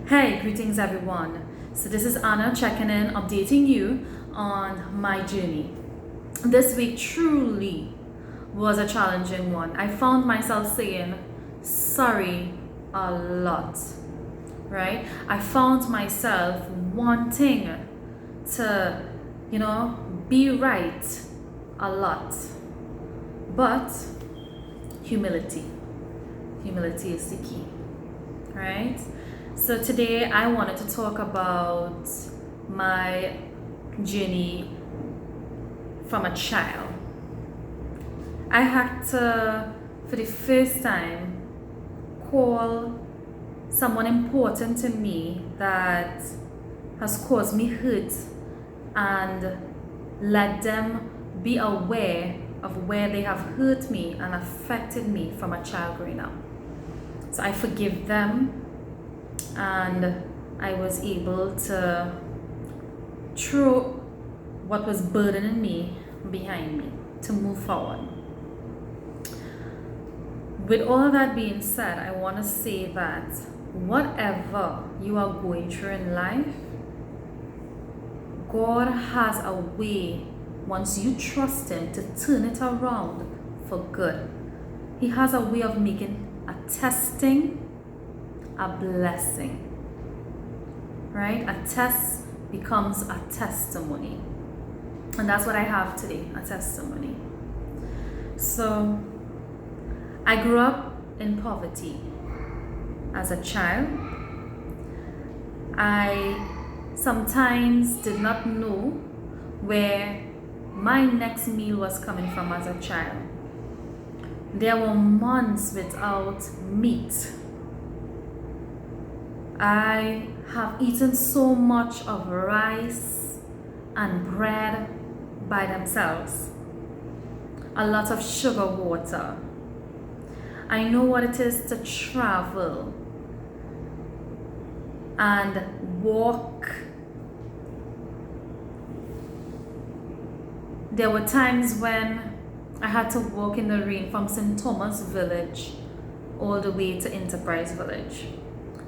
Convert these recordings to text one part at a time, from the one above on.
Hey, greetings everyone. So this is Anna checking in, updating you on my journey. This week truly was a challenging one. I found myself saying sorry a lot, right? I found myself wanting to, be right a lot. But humility is the key, right? So today I wanted to talk about my journey from a child. I had to, for the first time, call someone important to me that has caused me hurt and let them be aware of where they have hurt me and affected me from a child growing up. So I forgive them, and I was able to throw what was burdening me behind me to move forward. With all that being said, I want to say that whatever you are going through in life, God has a way, once you trust Him, to turn it around for good. He has a way of making a testing a blessing, right? A test becomes a testimony, and that's what I have today, a testimony. So I grew up in poverty as a child. I sometimes did not know where my next meal was coming from as a child. There were months without meat. I have eaten so much of rice and bread by themselves, a lot of sugar water. I know what it is to travel and walk. There were times when I had to walk in the rain from St. Thomas Village all the way to Enterprise Village.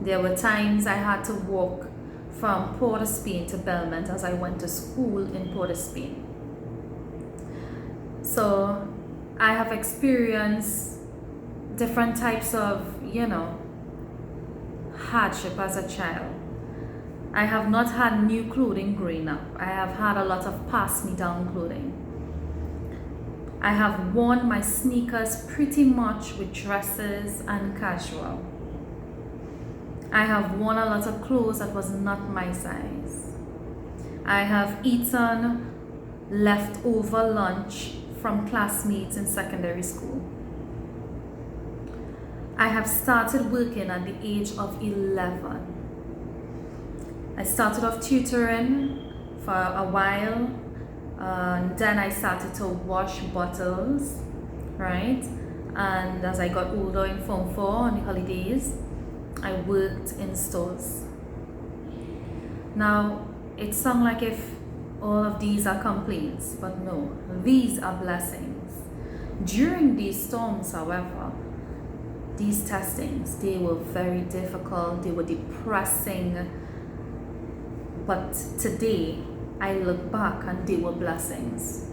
There were times I had to walk from Port of Spain to Belmont as I went to school in Port of Spain. So I have experienced different types of, hardship as a child. I have not had new clothing growing up. I have had a lot of pass-me-down clothing. I have worn my sneakers pretty much with dresses and casual. I have worn a lot of clothes that was not my size. I have eaten leftover lunch from classmates in secondary school. I have started working at the age of 11. I started off tutoring for a while, and then I started to wash bottles, right? And as I got older in Form 4 on the holidays, I worked in stores. Now, it sounds like if all of these are complaints, but no, these are blessings. During these storms, however, these testings, they were very difficult, they were depressing, but today, I look back and they were blessings.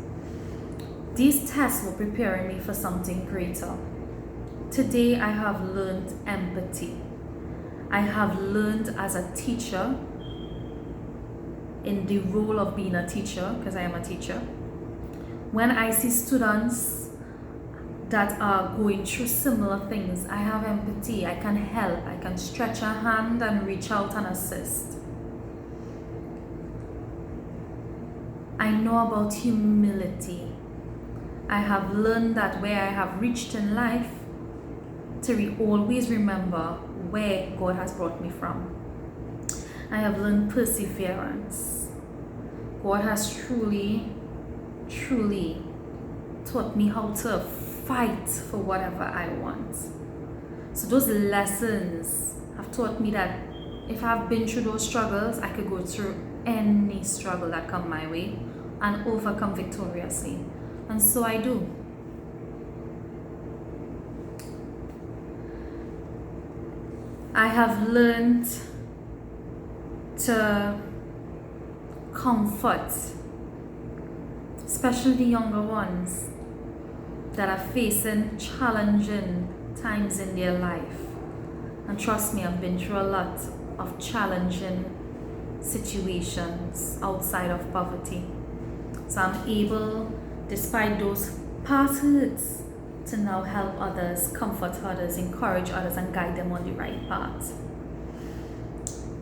These tests were preparing me for something greater. Today, I have learned empathy. I have learned as a teacher, in the role of being a teacher, because I am a teacher, when I see students that are going through similar things, I have empathy. I can help. I can stretch a hand and reach out and assist. I know about humility. I have learned that where I have reached in life, to always remember where God has brought me from. I have learned perseverance. God has truly taught me how to fight for whatever I want. So those lessons have taught me that if I've been through those struggles, I could go through any struggle that come my way and overcome victoriously. And so I do. I have learned to comfort, especially the younger ones that are facing challenging times in their life. And trust me, I've been through a lot of challenging situations outside of poverty. So I'm able, despite those past hurts, to now help others, comfort others, encourage others, and guide them on the right path.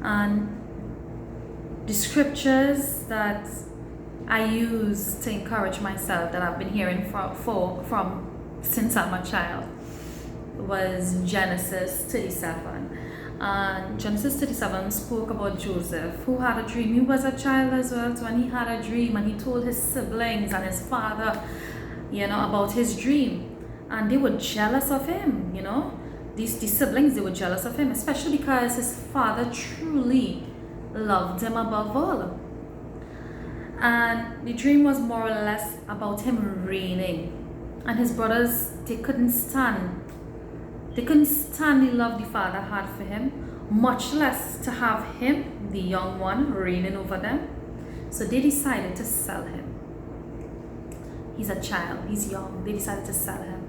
And the scriptures that I use to encourage myself, that I've been hearing from since I'm a child, was Genesis 37. And Genesis 37 spoke about Joseph, who had a dream. He was a child as well, so when he had a dream and he told his siblings and his father, about his dream. And they were jealous of him, These siblings, they were jealous of him, especially because his father truly loved him above all. And the dream was more or less about him reigning. And his brothers, they couldn't stand the love the father had for him, much less to have him, the young one, reigning over them. So they decided to sell him. He's a child, he's young. They decided to sell him.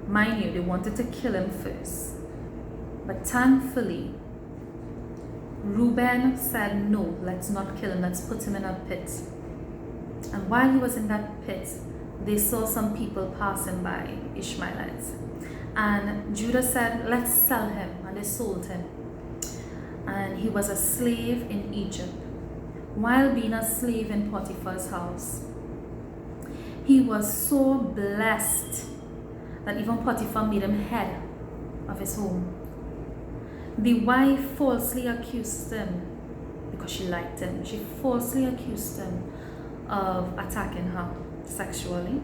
Mind you, they wanted to kill him first. But thankfully, Reuben said, no, let's not kill him, let's put him in a pit. And while he was in that pit, they saw some people passing by, Ishmaelites. And Judah said, let's sell him. And they sold him. And he was a slave in Egypt. While being a slave in Potiphar's house, he was so blessed that even Potiphar made him head of his home. The wife falsely accused him, because she liked him, she falsely accused him of attacking her sexually.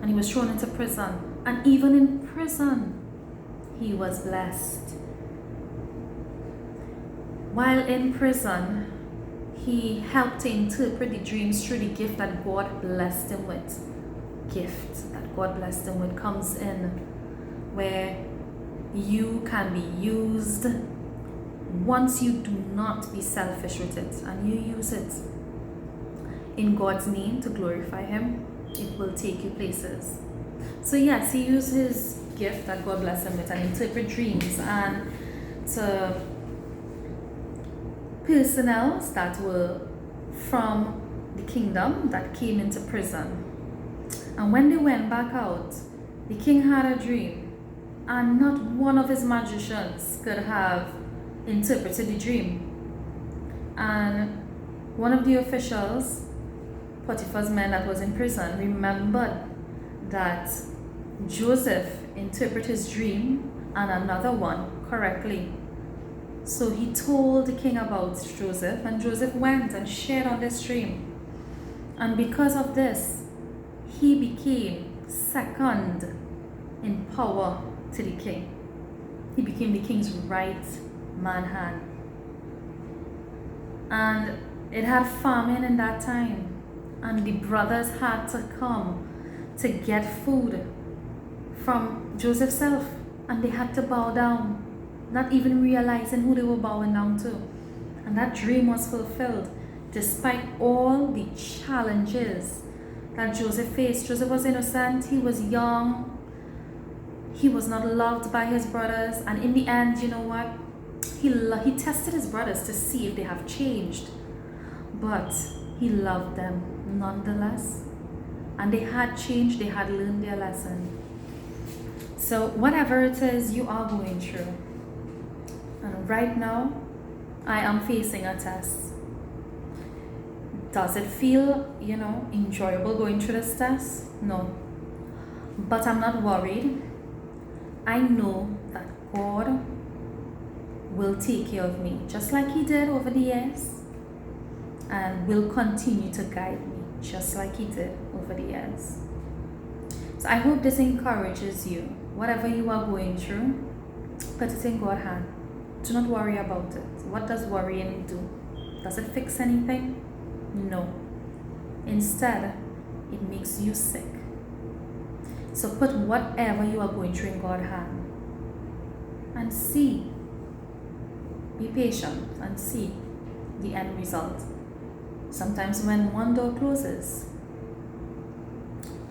And he was thrown into prison. And even in prison, he was blessed. While in prison, he helped to interpret the dreams through the gift that God blessed him with. Gift that God blessed him with comes in where you can be used once you do not be selfish with it and you use it in God's name to glorify him. It will take you places. So yes, he used his gift that God blessed him with and interpret dreams and to personnel that were from the kingdom that came into prison. And when they went back out, the king had a dream, and not one of his magicians could have interpreted the dream. And one of the officials, Potiphar's men that was in prison, remembered that Joseph interpreted his dream and another one correctly. So he told the king about Joseph, and Joseph went and shared on this dream. And because of this, he became second in power to the king. He became the king's right man hand. And it had famine in that time, and the brothers had to come to get food from Joseph's self, and they had to bow down, not even realizing who they were bowing down to. And that dream was fulfilled despite all the challenges that Joseph faced. Joseph was innocent, he was young, he was not loved by his brothers, and in the end, you know what? He tested his brothers to see if they have changed, but he loved them nonetheless, and they had changed, they had learned their lesson. So whatever it is you are going through, and right now I am facing a test. Does it feel, enjoyable going through this test? No. But I'm not worried. I know that God will take care of me, just like he did over the years, and will continue to guide me, just like he did over the years. So I hope this encourages you. Whatever you are going through, put it in God's hand. Do not worry about it. What does worrying do? Does it fix anything? No. Instead, it makes you sick. So put whatever you are going through in God's hand and see Be patient and see the end result. Sometimes when one door closes,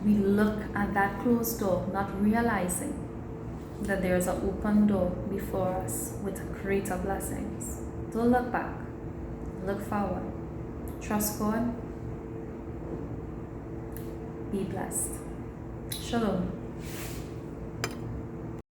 we look at that closed door, not realizing that there's an open door before us with greater blessings. Don't look back, look forward. Trust God. Be blessed. Shalom.